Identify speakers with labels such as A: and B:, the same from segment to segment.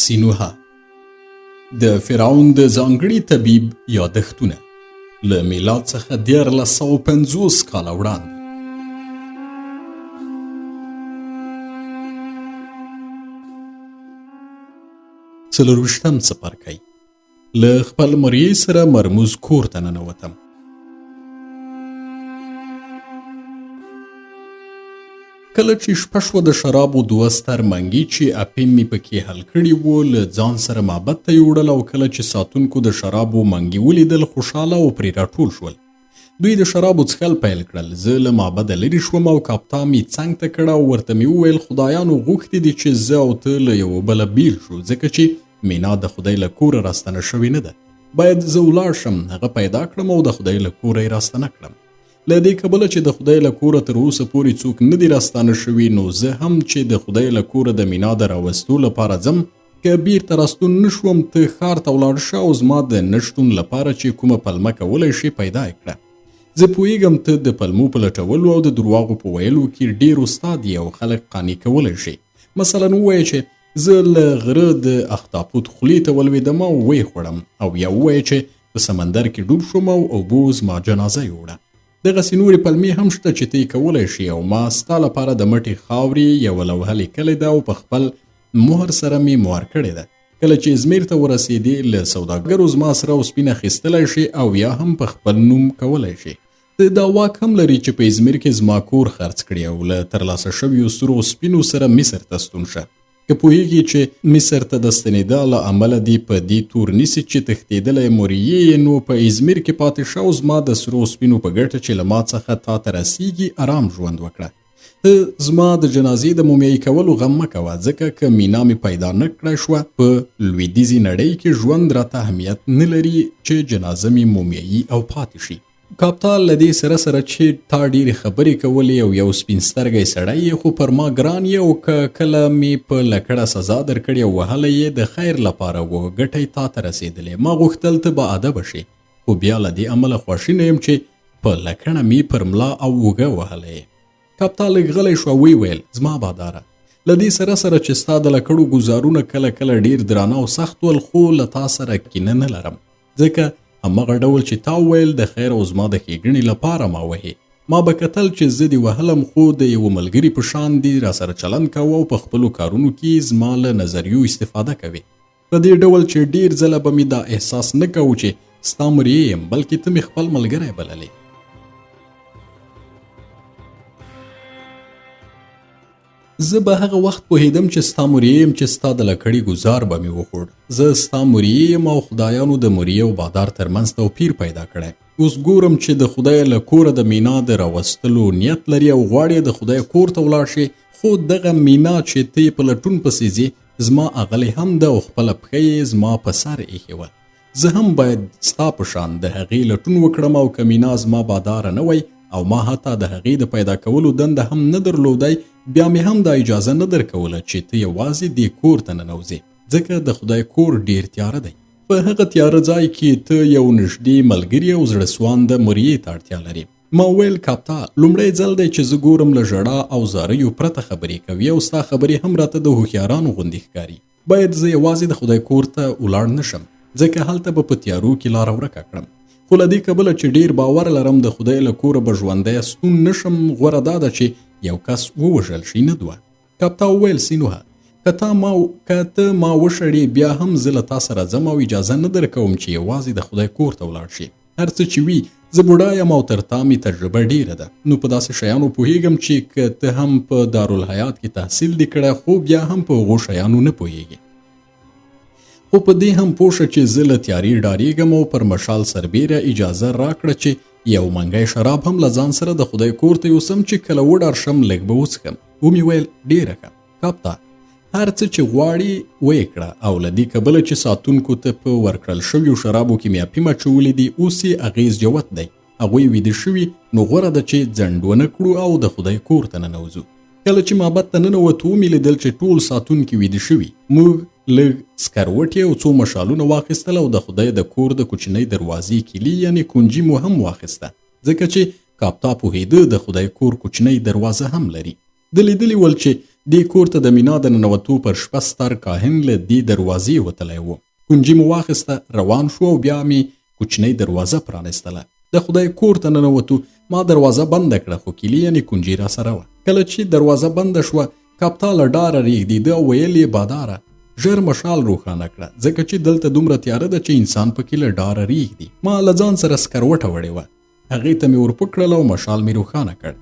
A: سینوها د فرعون د ځانګړي طبیب یادښتونه له میلاد څخه 1450 کاله وړاندې. څلورویشتم څپرکی. له خپل مریي سره مرموز کور ته ننوتم. کله چې شپه شوه د شرابو دوه ستر منګي چې اپیم مې پکې حل کړي وو له ځان سره معبد ته یوړل، او کله چې ساتونکو د شرابو منګي ولیدل خوشحاله او پرې راټول شول. دوی د شرابو څښل پیل کړل. زه له معبده لرې شوم او کاپتا مې څنګ ته کړه او ورته مې وویل خدایانو غوښتي دي چې زه او ته له یوه بله بیل شو، ځکه چې مینا د خدای له کوره راستنه شوې نه ده. باید زه ولاړ شم، هغه پیدا کړم او د خدای له کوره یې راستنه کړم. له دې کبله چې د خدای له کوره تر اوسه پورې څوک نه دي راستانه شوي، نو زه هم چې د خدای له کوره د مینا د راوستو لپاره ځم، که بیرته راستون نه شوم ته ښار ته ولاړ شه او زما د نه شتون لپاره چې کومه پلمه کولی شي پیدا یې کړه. زه پوهیږم ته د پلمو په لټولو او د درواغو په ویلو کې ډېر استاد یې او خلک قانع کولی شي. مثلا ووایه چې زه له غره د اختاپوت خولې ته ولوېدم او ویې خوړم، او یا ووایه چې په سمندر کې ډوب شوم او اوبو زما جنازه یوړه. دغسې نورې پلمې هم شته چې ته یې کولی شي، او ما ستا لپاره د مټې خاورې یوه لوحه لیکلې ده او په خپل مهر سره مې مهر کړې ده. کله چې ازمیر ته ورسېدې له سوداګرو زما سره او سپین اخیستلی شي او یا هم په خپل نوم کولی شي. ته دا واک هم لري چې په ازمیر کې زما کور خرڅ کړي او له ترلاسه شویو سرو سپینو سره مصر ته ستون شه. که پوهیږي چې مصر ته د ستنېدا له امله دې په دې تور نیسي چې تښتېدلی مریي یې، نو په ازمیر کې پاتې شه او زما د سرو سپینو په ګټه چې له ما څخه تا ته رسیږي آرام ژوند وکړه. ته زما د جنازې د مومیایي کولو غم مه کوه، ځکه که مینا مې پیدا نه کړی شوه په لویدیځې نړۍ کې ژوند راته اهمیت نه لري چې جنازه مې مومیایي او پاتې شي. کاپتا له دې سره چې تا ډېرې خبرې کولې او یو سپین سترګی سړی یې، خو پر ما ګران یې، او که کله مې په لکړه سزا درکړې او وهلی یې د خیر لپاره و، ګټی تا ته رسېدلې. ما غوښتل ته با ادبه شې، خو بیا له دې امله خواشینی یم چې په لکړه مې پر ملا او اوږه وهلی یې. کاپتا لږ غلی شو او ویل زما باداره، له دې سره چې ستا د لکړو ګزارونه کله کله ډېر درانه او سخت ول، خو له تا سره کینه نه لرم، ځکه همغه ډول چې تا وویل د خیر او زما د ښېګڼې لپاره ما وهې. ما به کتل چې زه دې وهلم، خو د یوه ملګري په شان دې راسره چلند کوه او په خپلو کارونو کې زما له نظریو استفاده کوې. په دې ډول چې ډېر ځله به مې دا احساس نه کوو چې ستا مریی یم، بلکې ته مې خپل ملګری بللې. زه به هغه وخت پوهېدم چې ستا مریی یم چې ستا د لکړې ګزار به مې وخوړ. زه ستا مریی یم او خدایانو د مریی او بادار ترمنځ توپیر پیدا کړی. اوس ګورم چې د خدای له کوره د مینا د راوستلو نیت لري او غواړې د خدای کور ته ولاړ شې، خو دغه مینا چې ته یې په لټون پسې ځې زما اغلې هم ده او خپله پښه یې زما په سر ایښې وه. زه هم باید ستا په شان د هغې لټون وکړم، او که مینا زما باداره نه وی او ما حتی د هغې د پیدا کولو دنده هم نه درلودی، بیا مې هم دا اجازه نه درکوله چې ته یوازې دې کور ته ننوځې، ځکه د خدای کور ډېر تیاره دی. په هغه تیاره ځای کې ته یو نږدې ملګري او زړه سوانده مریی ته اړتیا لري. ما ویل کاپتا، لومړی ځل دی چې زه ګورم له ژړا او زاریو پرته خبرې کوي، او ستا خبرې هم راته د هوښیارانو غوندې ښکاري. باید زه یوازې د خدای کور ته ولاړ نه شم، ځکه هلته به په تیارو کې لاره ورکه کړم. خو له دې کبله چې ډېر باور لرم د خدای له کوره به ژوندی ستون نه شم، غوره دا ده چې یو کس ووژل شي، نه دوه. کاپتا وویل سینوها، که ته ما وشړې بیا هم زه له تا سره ځم او اجازه نه درکوم چې یوازې د خدای کور ته ولاړ شي. هر څه چې وي زه بوډا یم او تر تا مې تجربه ډېره ده، نو په داسې شیانو پوهیږم چې که ته هم په دارالحیات کې تحصیل دې کړی، خو بیا هم په هغو شیانو نه پوهیږې. خو په دې هم پوه شه چې زه له تیارې ډارېږم او پر مشال سربیره اجازه راکړه چې یو منګی شراب هم له ځان سره د خدای کور ته یوسم چې کله وډار شم لږ به وڅښم. ومې ویل ډېره ښه کاپتا، هر څه چې غواړې ویې کړه، او له دې کبله چې ساتونکو ته په ورکړل شویو شرابو کې مې اپیم اچولي دي، اوس یې اغېز جوت دی، هغوی ویده شوي، نو غوره ده چې ځنډ ونه کړو او د خدای کور ته ننوځو. کله چې معبد ته ننوتو ومې لیدل چې ټول ساتونکي ویده شوي. موږ لږ سکروټې او څو مشالونه واخیستل او د خدای د کور د کوچنۍ دروازې کیلي یعنې کنجي مو هم واخیسته، ځکه چې کاپتا پوهېده د خدای کور کوچنۍ دروازه هم لري. د لیدلي ول چې دې کور ته د مینا د ننوتو پر شپه ستر کاهن له دې دروازې وتلی و. کونجي مو واخیسته، روان شو او بیا مې کوچنۍ دروازه پرانستله. د خدای کور ته ننوتو. ما دروازه بنده کړه خو کیلي یعنې کونجي را سره وه. کله چې دروازه بنده شوه کاپتا له ډاره رېږدېده او ویل یې باداره ژر مشال روښانه کړه ځکه چې دلته دومره تیاره ده چې انسان پکې له ډاره رېږدي. ما له ځان سره سکروټه وړې وه، هغې ته مې ورپه کړل او مشال مې روښانه کړ.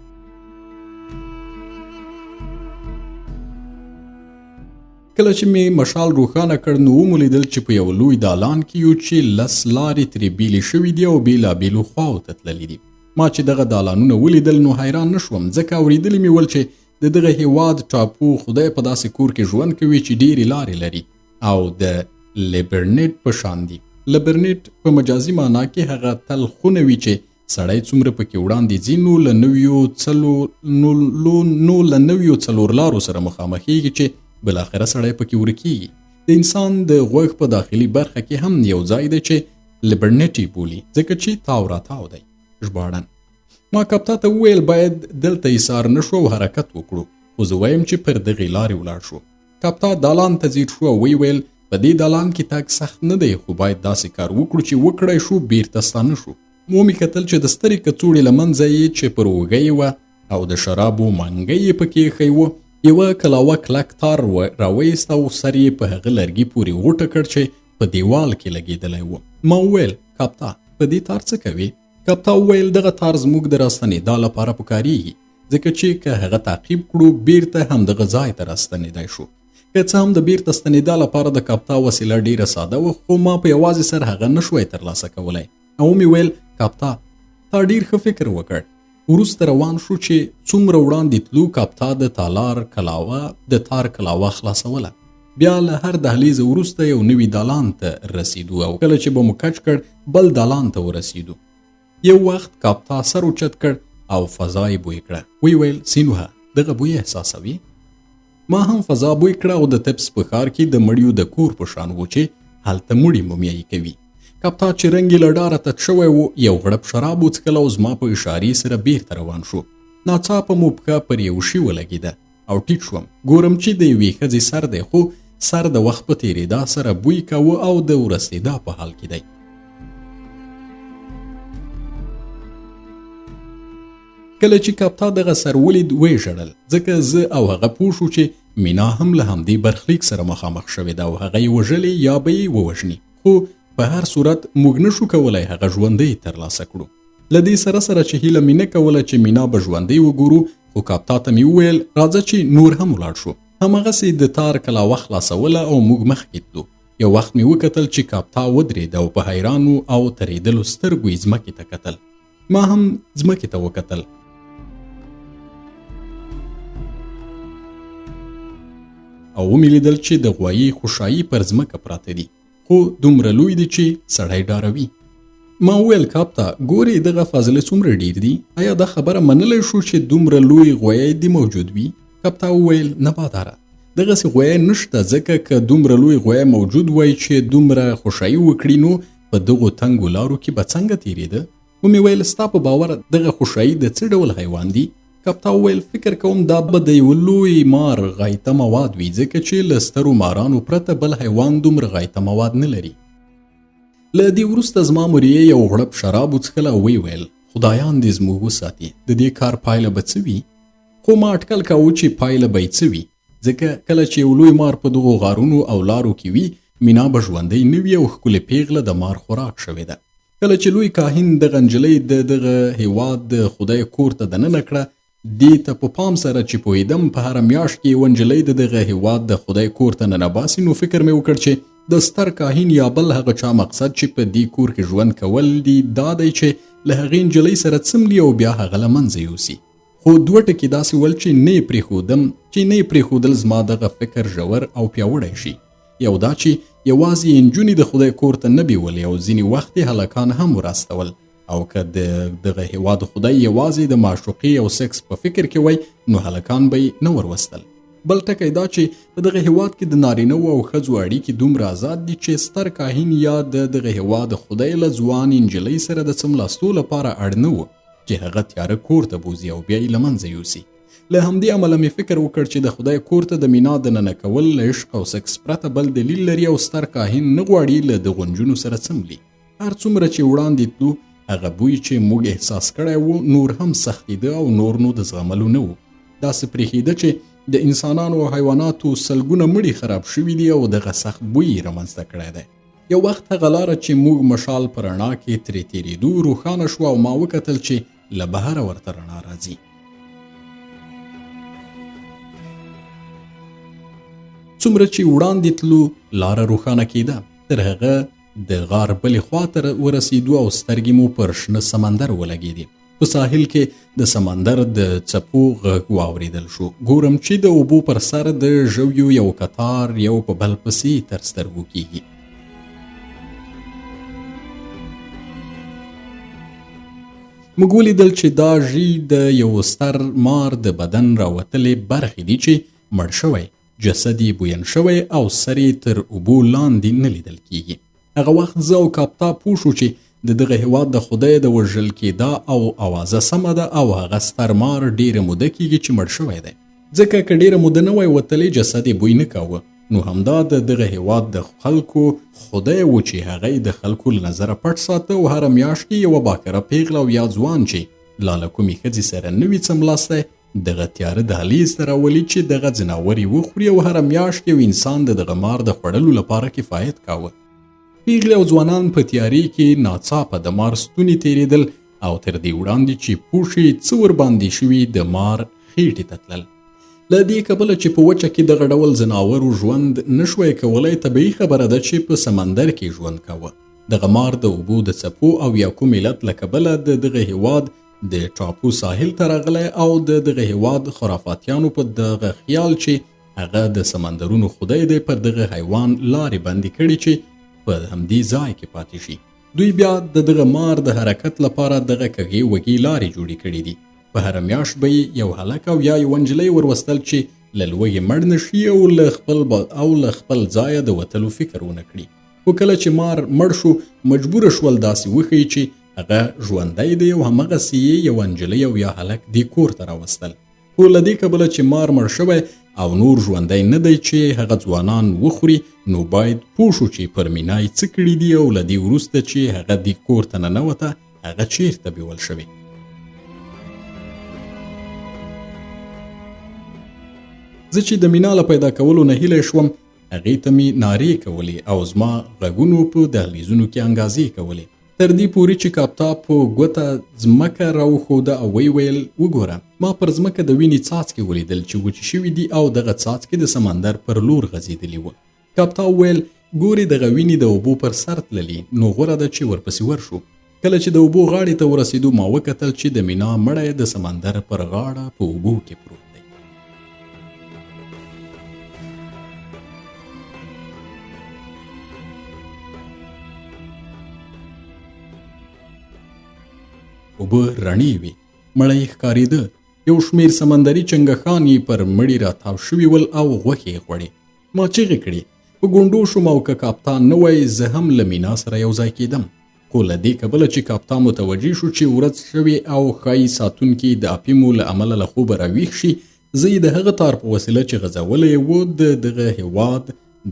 A: کله چې مې مشال روښانه کړ نو ومو لیدل چې په یو لوی دالان کې یو چې 10 لارې ترې بیلې شوي دي او بېلابېلو خواو ته تللي دي. ما چې دغه دالانونه ولیدل نو حیران نه شوم ځکه اورېدلي مې ول چې د دغه هیواد ټاپو خدای په داسې کور کې ژوند کوي چې ډېرې لارې لري او د لیبرنیټ په شان دي. لیبرنیټ په مجازي معنا کې هغه تل خونه وي چې سړی څومره پکې وړاندې ځي نو له نویو څلورلارو سره مخامخېږي چې بالاخره سړی پکې ورکېږي. د انسان د غوږ په داخلي برخه کې هم یو ځای دی چې لیبرنیټ بولي ځکه چې تاو راتاو دی. ژباړن: ما کاپتا ته وویل باید دلته ایسار نه شو او حرکت وکړو، خو زه وایم چې پر دغې لارې ولاړ شو. کاپتا دالان ته ځیر شو او ویل په دې دالان کې تګ سخت نه دی خو باید داسې کار وکړو چې وکړی شو بیرته ستانه شو. مو مې کتل چې د سترې کڅوړې له منځه یې چې پر اوږه یې وه او د شرابو منګی یې پکې ایښی و یوه کلاوه کلک تار راویست او سر یې په هغه لرګي پورې غوټه کړ چې په دیوال کې لګېدلی و. ما وویل کاپتا په دې تار څه کوې؟ کاپتا وویل دغه تار زموږ د راستنېدا لپاره پکارېږي ځکه چې که هغه تعقیب کړو بیرته همدغه ځای ته راستنېدی شو. که څه هم د بیرته ستنېدا لپاره د کاپتا وسیله ډېره ساده وه خو ما په یوازې سر هغه نه شوی ترلاسه کولی او مې ویل کاپتا تا ډېر ښه فکر وکړ. وروسته روان شو چې څومره وړاندې تلو کاپتا د تار کلاوه خلاصوله. بیا له هر دهلیز وروسته یو نوي دالان ته رسیدو او کله چې به مو کچ کړ بل دالان ته ورسیدو. یو وخت کاپتا سر اوچت کړ او فضا یې بوی کړه. ویل سینوها دغه بوی احساسوي؟ ما هم فضا بوی کړه او د تپس په ښار کې د مړیو د کور په شان و چې هلته مړي مومیایي کوي. کاپتا چې رنګ یې له ډاره تت شوی و یو غړپ شراب وڅښل او زما په اشارې سره بیرته روان شو. ناڅاپه مو پښه پر یو شي ولګېده او ټیټ شوم. ګورم چې د یوې ښځې سر دی خو سر د وخت په تېرېدا سره بوی کوه او د ورستېدا په حال کې دی. کله چې کاپتا دغه سر ولید وژړل ځکه زه او هغه پوه شو چې مینا هم له همدې برخلیک سره مخامخ شوې ده او هغه یې وژلې یا به یې ووژني خو په هر صورت موږ نشو کولی هغه ژوندی ترلاسه کړو. له دې سره چې هیله مې نه کوله چې مینا به ژوندی وګورو خو کاپتا ته مې وویل راځه چې نور هم ولاړ شو. هماغسې د تار کلاوه خلاصوله او موږ مخکې تلو. یو وخت مې وکتل چې کاپتا ودرېد او په حیرانو او ترېدلو سترګو یې ځمکې ته کتل. ما هم ځمکې ته وکتل. او ومې لیدل چې د غوایي خوشایي پر ځمکه پراته دي خو دومره لوی دی چې سړی ډاروي. ما وویل کاپتا ګورې دغه فاصلې څومره ډېر دي، آیا دا خبره منلی شو چې دومره لوی غوایي دې موجود وي؟ کاپتا وویل نه باداره دغسې غوایي نشته ځکه که دومره لوی غوایي موجود وای چې دومره خوشایي وکړي نو په دغو تنګو لارو کې به څنګه تېرېده؟ ومې ویل ستا په باور دغه خوشایي د څه ډول حیوان دی؟ کاپتا وویل فکر کوم دا به د یو لوی مار غایطه مواد وي ځکه چې له سترو مارانو پرته بل حیوان دومره غایطه مواد نه لري. له دې وروسته زما مریې یو غړپ شراب وڅښل او ویل خدایان دې زموږ وساتي د دې کار پایله به څه وي؟ خو ما اټکل کاوه چې پایله به یې څه وي ځکه کله چې یو لوی مار په دغو غارونو او لارو کې وي مینا به ژوندی نه وي او ښکلې پیغله د مار خوراک شوې ده. کله چې لوی کاهن دغه نجلۍ د دغه هیواد د خدای کور ته دننه کړه دې ته په پام سره چې پوهېدم په هره میاشت کې یوه نجلۍ د دغه هیواد د خدای کور ته ننباسي نو فکر مې وکړ چې د ستر کاهن یا بل هغه چا مقصد چې په دې کور کې ژوند کول دي دا دی چې له هغې نجلۍ سره څملي او بیا هغه له منځه یوسي. خو دوه ټکي داسې ول چې نه یې پرېښودل زما دغه فکر ژور او پیاوړی شي. یو دا چې یوازې نجونې د خدای کور ته نه بیولې او ځینې وخت یې هلکان هم وراستول او که دغه هیواد خدای یوازې د معشوقې او سکس په فکر کې وای نو هلکان به یې نه وروستل. بل ټکی دا چې په دغه هیواد کې د نارینه‌وو او ښځو اړیکې دومره آزاد دي چې ستر کاهن یا دغه هیواد خدای له ځوان نجلۍ سره د څملاستو لپاره اړ نه و چې هغه تیاره کور ته بوځي او بیا یې له منځه یوسي. له همدې امله مې فکر وکړ چې د خدای کور ته د مینا د ننه کول له عشق او سکس پرته بل دلیل لري او ستر کاهن نه غواړي له دغو نجونو سره څملي. هر څومره چې وړاندې تلو هغه بوی چې موږ احساس کړی و نور هم سختېده او نور نو د زغملو نه و. داسې پرېښېده چې د انسانانو او حیواناتو سلګونه مړي خراب شوي دي او دغه سخت بوی یې رامنځته کړی دی. یو وخت هغه لاره چې موږ مشال په رڼا کې ترې تېرېدو روښانه شوه او ما وکتل چې له بهره ورته رڼا راځي. څومره چې وړاندې تلو لاره روښانه کېده. تر هغه د غار بلې خواته ورسېدو او سترګې مو پر شنه سمندر ولګېدې. په ساحل کې د سمندر د څپو غږ واورېدل شو. ګورم چې د اوبو پر سر د ژویو یو کتار یو په بل پسې تر سترګو کېږي. موږ ولیدل چې دا ژی د یو ستر مار د بدن راوتلې برخې دي چې مړ شوی، جسد یې بوین شوی او سر یې تر اوبو لاندې نه لیدل کېږي. هغه وخت زه او کاپتا پوه شو چې د دغه هېواد د خدای د وژل کېدا او اوازه سمه ده او هغه ستر مار ډېره موده کېږي چې مړ شوی دی. ځکه که ډېره موده نه وای وتلی جسد یې بوی نه کاوه، نو همدا د دغه هېواد د خلکو خدای و چې هغه یې د خلکو له نظره پټ ساته او هره میاشت کې یوه باکره پیغله او یا ځوان چې لا له کومې ښځې سره نه وي څملاستی دغه تیاره دهلیز ته راولي چې دغه ځناور یې وخوري او هره میاشت یو انسان د دغه مار د خوړلو لپاره کفایت کاوه. پیغلې او ځوانان په تیارې کې ناڅاپه د مار ستوني تېرېدل او تر دې وړاندې چې پوه شي څه ورباندې شوي د مار خېټې ته تلل. له دې کبله چې په وچه کې دغه ډول ځناورو ژوند نشوی کولی، طبیعي خبره ده چې په سمندر کې ژوند کاوه. دغه مار د اوبو د څپو او یا کوم علت له کبله د دغه هېواد د ټاپو ساحل ته راغلی او د دغه هېواد خرافاتیانو په دغه خیال چې هغه د سمندرونو خدای دی پر دغه حیوان لارې بندې کړي چې په همدې ځای کې پاتې شي. دوی بیا د دغه مار د حرکت لپاره دغه کږې وږې لارې جوړې کړي دي. په هره میاشت به یو هلک او یا یو نجلۍ وروستل چې له لوږې مړ نه شي او له خپل ځایه د وتلو فکر ونه کړي. خو کله چې مار مړ شو مجبوره شول داسې وښیي چې هغه ژوندی دی او همغسې یې یوه نجلۍ او یا هلک دې کور ته راوستل. خو له دې کبله چې مار مړ شوی او نور ژوندی نه دی چې هغه ځوانان وخوري، نو باید پوه شو چې پر مینا یې څه کړي دي او له دې وروسته چې هغه دې کور ته ننوته هغه چیرته بیول شوی. زه چې د مینا له پیدا کولو نه هیله شوم، هغې ته مې نارې کولې او زما غږونو په دهلیزونو کې انګازې کولې، تر دې پورې چې کاپتا په ګوته ځمکه راوښوده او ویل وګوره، ما پر ځمکه د وینې څاڅکې ولیدل چې وچې شوي دي او دغه څاڅکې د سمندر پر لور غځېدلي وه. کاپتا وویل ګورې دغه وینې د اوبو پر سر تللي، نو غوره ده چې ورپسې ورشو. کله چې د اوبو غاړې ته ورسېدو ما وکتل چې د مینا مړی د سمندر پر غاړه په اوبو کې پروت دی. اوبه رڼې وې، مړی ښکارېده. یو شمېر سمندري چنګښان یې پر مړي راتاو شوي ول او غوښې یې خوړې. ما چیغې کړې، په ګونډو شوم او که کاپتان نه وای زه هم له مینا سره یو ځای کېدم. خو له دې کبله چې کاپتان متوجه شو چې ورځ شوې او ښایي ساتونکي د اپیمو له امله له خوبه راویښ شي، زه یې د هغه تار په وسیله چې غځولی و د دغه هېواد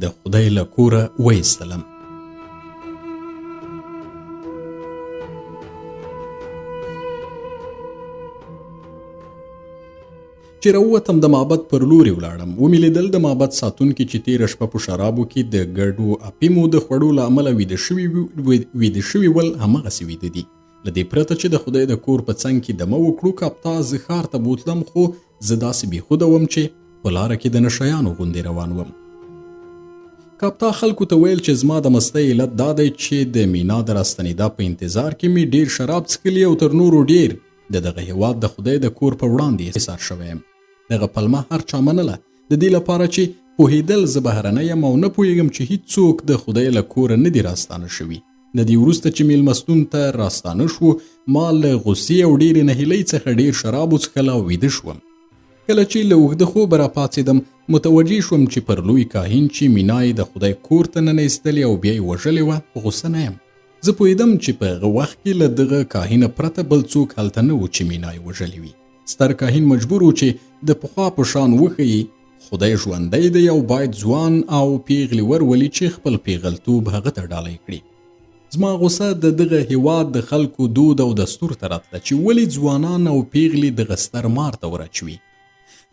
A: د خدای له کوره وایستلم. چې راووتم د معبد پر لورې ولاړم. ومې لیدل د معبد ساتونکي چې تېره شپه په شرابو کې د ګډو اپیمو د خوړو له امله ویده شوي ول همغسې ویده دي. له دې پرته چې د خدای د کور په څنګ کې دمه وکړو، کاپتا زه ښار ته بوتلم، خو زه داسې بېخوده وم چې په لاره کې د نشیانو غوندې روان وم. کاپتا خلکو ته ویل چې زما د مستۍ علت دا دی چې د مینا د راستنېدا په انتظار کې مې ډېر شراب څښلي او تر نورو ډېر د دغه هېواد د خدای د کور په وړاندې ایثار شوی یم. دغه پلمه هر چا منله، د دې لپاره چې پوهېدل زه بهرنی یم او نه پوهېږم چې هیڅوک د خدای له کوره نه دي راستانه شوي. د دې وروسته چې میلمستون ته راستانه شو، ما له غوسې او ډېرې نهیلۍ څخه ډېر شراب وڅښل او ویده شوم. کله چې له اوږده خوبه راپاڅېدم، متوجه شوم چې پر لوی کاهن چې مینا یې د خدای کور ته ننایستلې او بیا یې وژلې وه، په غوسه نه یم. زه پوهېدم چې په هغه وخت کې له دغه کاهنه پرته بل څوک هلته نه و چې مینا یې وژلې وي. ستر کاهن مجبور و چې د پخوا په شان وښیي خدای ژوندی دی او باید ځوان او پیغلې ورولي چې خپل پیغلتوب هغه ته ډالۍ کړي. زما غوسه د دغه هیواد د خلکو دود او دستور ته راتله چې ولې ځوانان او پیغلې دغه ستر مار ته ورچوي.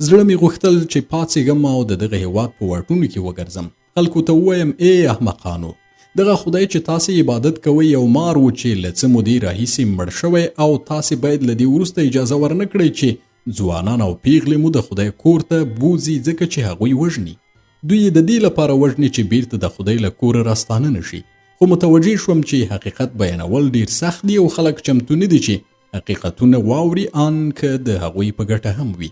A: زړه مې غوښتل چې پاڅېږم او د دغه هیواد په واټونو کې وګرځم. خلکو ته ووایم ای احمقانو، دغه خدای چې تاسې عبادت کوئ یو مار و چې له څه مودې راهیسې مړ شوی او تاسې باید له دې وروسته اجازه ورنه کړئ چې ځوانان او پیغلې مو د خدای کور ته بوځي ځکه چې هغوی وژني. دوی د دې لپاره وژني چې بیرته د خدای له کوره راستانه نشي. خو متوجه شوم چې حقیقت بیانول ډیر سخت دي او خلک چمتو نه دي چې حقیقتونه واوري ان که د هغوی په ګټه هم وي.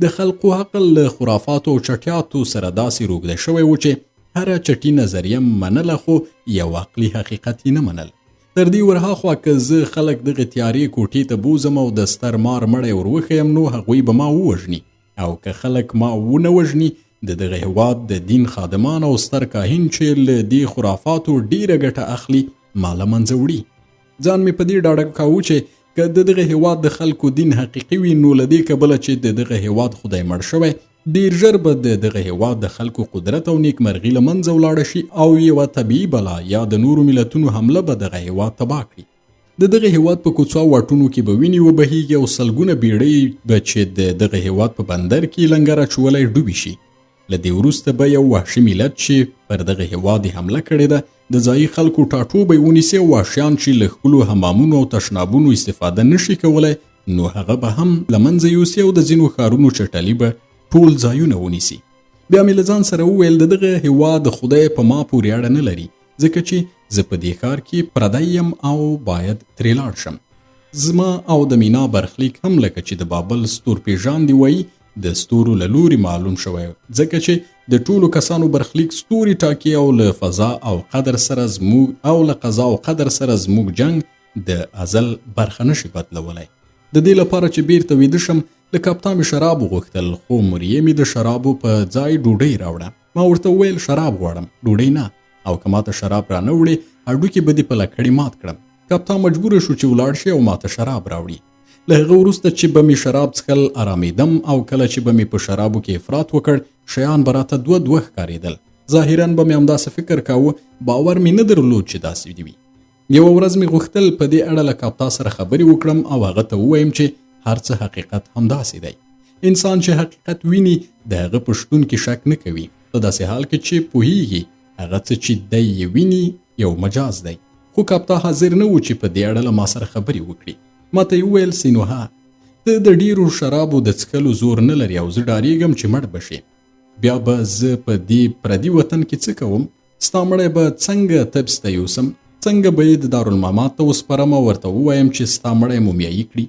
A: د خلقو عقل له خرافاتو او چټیاتو سره داسې روږده شوی و چې هره چټي نظریه منله خو یو عقلي حقیقت یې نه منل. تر دې ورهاخوا که زه خلک دغه تیارې کوټې ته بوزم او د ستر مار مړی ور وښیم نو هغوی به ما ووژني، او که خلک ما ونه وژني د دغه هیواد د دین خادمان او ستر کاهن چې له دې خرافاتو ډیره ګټه اخلي ما له منځه وړي. ځان مې په دې ډاډه کاوه چې که د دغه هیواد د خلکو دین حقیقي وي نو له دې کبله چې د دغه هیواد خدای مړ شوی ډیر ژر به د دغه هیواد د خلکو قدرت او نیکمرغي له منځه ولاړه شي او یوه طبیعي بلا یا د نورو ملتونو حمله به دغه هیواد تباه کړي. د دغه هیواد په کوڅو او واټونو کې به وینې وبهیږي او سلګونه بیړۍ به چې د دغه هیواد په بندر کې لنګر اچولی ډوبې شي. له دې وروسته به یو وحشي ملت چې پر دغه هیواد حمله کړې ده د ځایي خلکو ټاټوبی ونیسي او وحشیان چې له ښکلو حمامونو او تشنابونو استفاده نشي کولی نو هغه به هم له منځه یوسي او د ځینو ښارونو چټلي به ټول ځایونه ونیسي. بیا مې له ځان سره وویل د دغه هیواد خدای په ما پورې اړه نه لري ځکه چې زه په دې ښار کې پردی یم او باید ترې لاړ شم. زما او د مینا برخلیک هم لکه چې د بابل ستورپیژاندي وایي د ستورو له لوري معلوم شوی ځکه چې د ټولو کسانو برخلیک ستوري ټاکي او له فضا او قدر سره زموږ او له قضا او قدر سره زموږ جنگ د ازل برخه نشي بدلولی. د دې لپاره چې بیرته ویده شم له کپتان مې شراب وغوښتل خو مریې مې د شرابو په ځای ډوډۍ راوړه. ما ورته وویل شراب غواړم ډوډۍ نه، او که ماته شراب را نه وړې هډوکي به دې په لکړې مات کړم. کپتان مجبور شو چې ولاړ شي او ماته شراب راوړي. له هغه وروسته چې به مې شراب څښل ارامېدم او کله چې به مې په شرابو کې افراط وکړ شیان به راته دوه ښکارېدل. ظاهراً به مې همداسې فکر کاوه، باور مې نه درلود چې داسې دي وي. یوه ورځ مې غوښتل په دې اړه له کپتان سره خبرې وکړم او هغه ته ووایم چې هر څه حقیقت همداسې دی. انسان چې حقیقت ویني د هغه په شتون کې شک نه کوي، په داسې حال کې چې پوهیږي هغه څه چې دی یې ویني یو مجاز دی. خو کپتان حاضر نه و چې په دې اړه له ما سره خبرې وکړي. ما ته یې وویل سینوها ته د ډیرو شرابو د څښلو زور نه لري او زه ډارېږم چې مړ به شې. بیا به زه په دې پردي وطن کې څه کوم؟ ستا مړی به څنګه طبس ته یوسم؟ څنګه به یې د دارالمامات ته وسپارم او ورته ووایم چې ستا مړی مومیایي کړي؟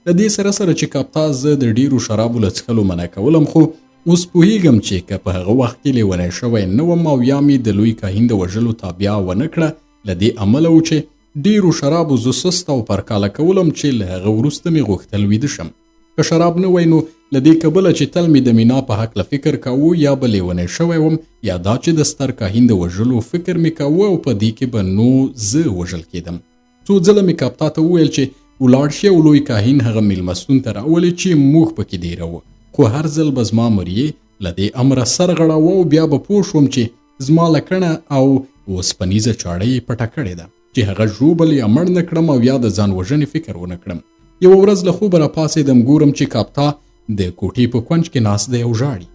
A: له دې سره چې کپتان زه د ډیرو شرابو له څښلو منع کولم خو اوس پوهیږم چې که په هغه وخت کې لیونی شوی نه وم او یا مې د لوی کاهن د وژلو تابیا ونه کړه له دې امله و چې ډیرو شرابو زه سست او پرکاله کولم چې له هغه وروسته مې غوښتل ویده شم. که شراب نه وای نو له دې کبله چې تل مې د مینا په هکله فکر کاوه یا به لیونی شوی وم یا دا چې د ستر کاهن د وژلو فکر مې کاوه او په دې کې به نو زه وژل کېدم. څو ځله مې کپتان ته وویل چې ولاړ شي او لوی کاهن هغه میلمستون ته راولي چې موږ پکې دیره وو، خو هر ځل به زما مریې له دې امره سر غړاوه او بیا به پوه شوم چې زما لکڼه او اوسپنیزه چاړه یې پټه کړې ده چې هغه ژوبل یا مړ نه کړم او یا د ځان وژنې فکر ونه کړم. یوه ورځ له خوبه راپاڅېدم ګورم چې کپتان د کوټې په کونج کې ناست دی او ژاړي.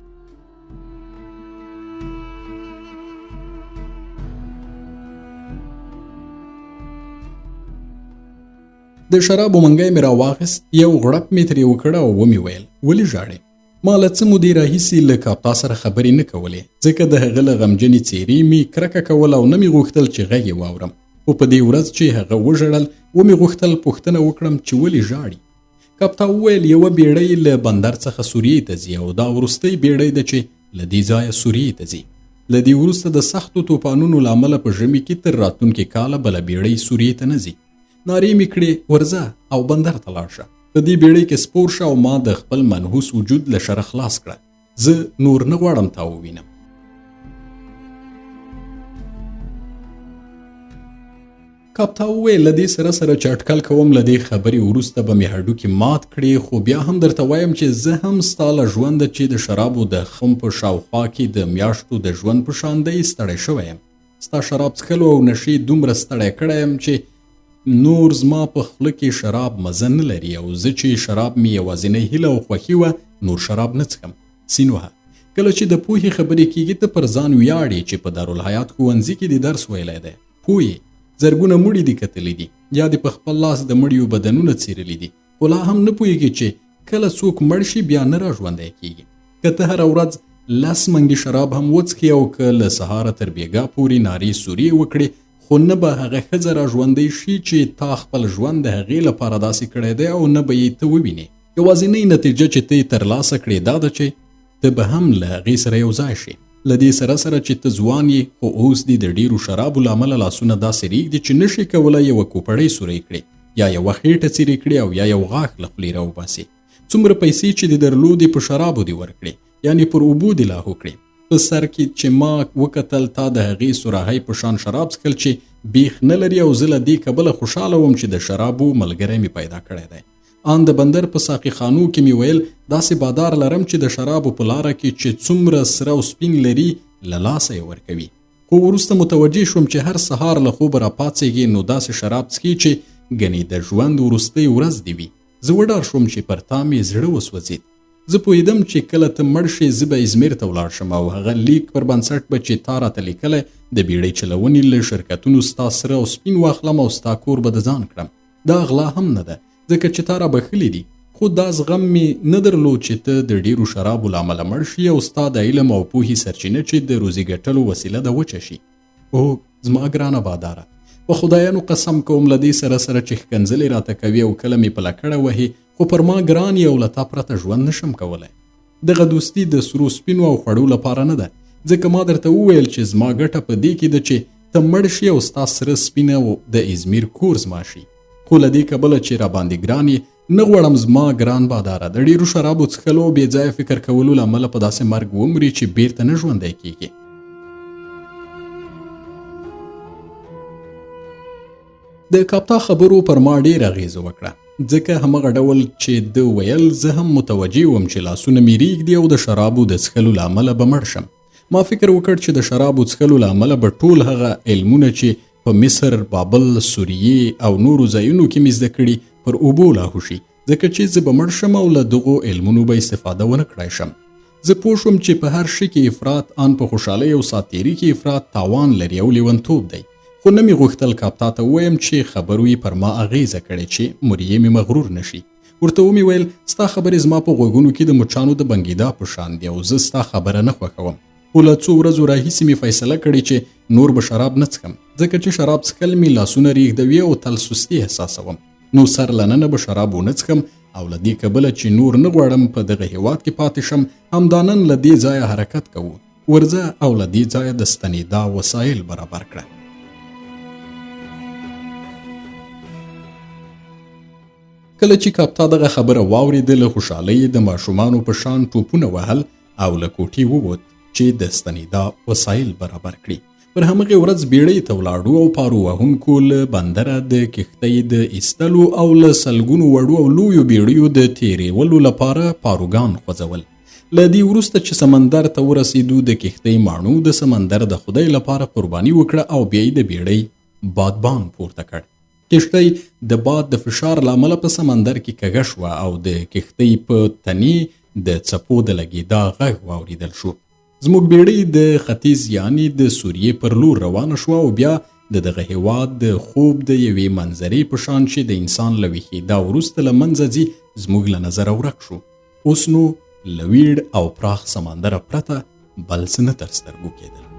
A: د شرابو منګی مې راواخیست، یو غړپ مې ترې وکړه او ومې ویل ولې ژاړې؟ ما له څه مودې راهیسې له کپتان سره خبرې نه کولې ځکه د هغه له غمجنې څېرې مې کرکه کوله او نه مې غوښتل چې غږ یې واورم. خو په دې ورځ چې هغه وژړل ومې غوښتل پوښتنه وکړم چې ولې ژاړي. کپتان وویل یوه بیړۍ له بندر څخه سوریې ته ځي او دا وروستۍ بیړۍ ده چې له دې ځایه سوریې ته ځي. له دې وروسته د سختو طوفانونو له امله په ژمي کې تر راتلونکي کاله بله بیړۍ سوریې ته نه ځي. نارې مې کړې ورځه او بندر ته لاړ شه، په دې بیړۍ کې سپور شه او ما د خپل منحوس وجود له شره خلاص کړه. زه نور نه غواړم تا ووینم. کاپتا وویل له دې سره سره چې اټکل کوم له دې خبرې وروسته به مې هډوکي مات کړي، خو بیا هم درته وایم چې زه هم ستا له ژونده چې د شرابو د خم په شاوخوا کې د میاشتو د ژوند په شان دی ستړی شوی یم. ستا شراب څښلو او نشې دومره ستړی کړی یم چې نور زما په خوله کې شراب مزه نه لري او زه چې شراب مې یوازینۍ هیله او خوښي وه نور شراب نه څښم. سین وهه. کله چې د پوهې خبرې کېږي ته پر ځان ویاړې چې په دارالحیات ښوونځي کې دې درس ویلی دی. پوهې زرګونه مړي دي کتلي دي یا د په خپل لاس د مړیو بدنونه څیرلي دي، خو لا هم نه پوهېږي چې کله څوک مړ شي بیا نه راژوندی کېږي. که ته هره ورځ 10 منګي شراب هم وڅښې او که له سهاره تر بېګا پورې نارې سورې وکړې، خو نه به هغه ښځه راژوندی شي چې تا خپل ژوند د هغې لپاره داسې کړی دی او نه به یې ته ووینې. یوازینۍ نتیجه چې ته یې ترلاسه کړې دا ده چې ته به هم له هغې سره یو ځای شي. له دې سره سره چې ته ځوان یې، خو اوس دې د ډیرو شرابو له امله لاسونه داسې ریږدي چې نشي کولی یوه کوپړۍ سوری کړې یا یوه خېټه څیرې کړې او یا یو غاښ له خولې راوباسې. څومره پیسې چې دې درلودې په شرابو دې ورکړې، یعنې پر اوبو دې لاهو کړې. په سر کې چې ما وکتل تا د هغې سوراهۍ په شان شراب څښل چې بیخ نه لري او زه له دې کبله خوشحاله وم چې د شرابو ملګری مې پیدا کړی دی. آن د بندر په ساقي خانو کې مې ویل داسې بادار لرم چې د شرابو په لاره کې چې څومره سره او سپین لري له لاسه یې ورکوي. خو وروسته متوجه شوم چې هر سهار له خوبه راپاڅېږي نو داسې شراب څښي چې ګنې د ژوند وروستۍ ورځ دې وي. زه وډار شوم چې پر تا مې زړه وسوځېد. زه پوهېدم چې کله ته مړ شې زه به ازمیر ته ولاړ شم او هغه لیک پر بنسټ به چې تا راته لیکلی د بیړۍ چلونې له شرکتونو ستا سره او سپین واخلم او ستا کور به د ځان کړم. دا غلا هم نه ده ځکه چې تا را بخښلي دي، خو دا زغم مې نه درلود چې ته د ډیرو شرابو له امله مړ شي او ستا د علم او پوهې سرچینه چې د روزي ګټلو وسیله ده وچه شي. او زما ګرانه باداره، په خدایانو قسم کوم له دې سره سره چې ښکنځلې راته کوي او کله مې په لکړه وهي، خو پر ما ګران یې او له تا پرته ژوند نشم کولی. دغه دوستي د سرو سپینو او خوړو لپاره نه ده، ځکه ما درته وویل چې زما ګټه په دې کې ده چې ته مړ شي او ستا سره سپینه او د ازمیر کور زما شي. خو له دې کبله چې راباندې ګران یې نه غواړم زما ګران باداره د ډیرو شرابو څښلو بې ځایه فکر کولو له امله په داسې مرګ ومري چې بیرته نه ژوندی کېږي. د کاپتا خبرو پر ما ډېر اغېزه وکړه، ځکه همغه ډول چې ده ویل زه هم متوجه وم چې لاسونه مې ریږدي او د شرابو د څښلو له امله به مړ شم. ما فکر وکړ چې د شرابو څښلو له امله به ټول هغه علمونه چې په مصر، بابل، سوریې او نورو ځایونو کې مې زده کړي پر اوبو لاهو شي، ځکه چې زه به مړ شم او له دغو علمونو به استفاده ونه کړای شم. زه پوه شوم چې په هر شي کې افراط، ان په خوشحالۍ او ساعتېري کې افراط تاوان لري او لیونتوب دی. خو نه مې غوښتل کاپتا ته ووایم چې خبرو یې پر ما اغېزه کړې چې مریې مې مغرور نشي. ورته ومې ویل ستا خبرې زما په غوږونو کې د مچانو د بنګېدا په شان دي او زه ستا خبره نه خوښوم. خو له څو ورځو راهیسې مې فیصله کړې چې نور به شراب نه څښم، ځکه چې شراب څښل مې لاسونه ریږدوي او تل سستي احساسوم. نو سر لننه به شراب ونه څښم او له دې کبله چې نور نه غواړم په دغه هېواد کې پاتې شم، همدا نن له دې ځایه حرکت کوو. ورځه او له دې ځایه د ستنېدا وسایل برابر کړه. کله چې کاپتا دغه خبره واورېده له خوشحالۍ د ماشومانو په شان ټوپونه وهل او له کوټې ووت چې د ستنېدا وسایل برابر کړي. پر همغې ورځ بیړۍ ته ولاړو او پارو وهونکو له بندره د کښتۍ د ایستلو او له سلګونو وړو او لویو بیړیو د تېرېولو لپاره پاروګان خوځول. له دې وروسته چې سمندر ته ورسېدو د کښتۍ ماڼو د سمندر د خدای لپاره قرباني وکړه او بیا یې د بیړۍ بادبان پورته کړ. کښتۍ د باد د فشار له امله په سمندر کې کږه شوه او د کښتۍ په تنې د څپو د لګېدا غږ واورېدل شو. زموږ بیړۍ د ختیځ یعنی د سوریې پر لور روانه شوه او بیا د دغه هېواد د خوب د یوې منظرې په شان چې د انسان له ویښېدا وروسته له منځه ځي زموږ له نظره ورک شو. اوس نو له ویړ او پراخ سمندره پرته بل څه نه تر سترګو کېدل.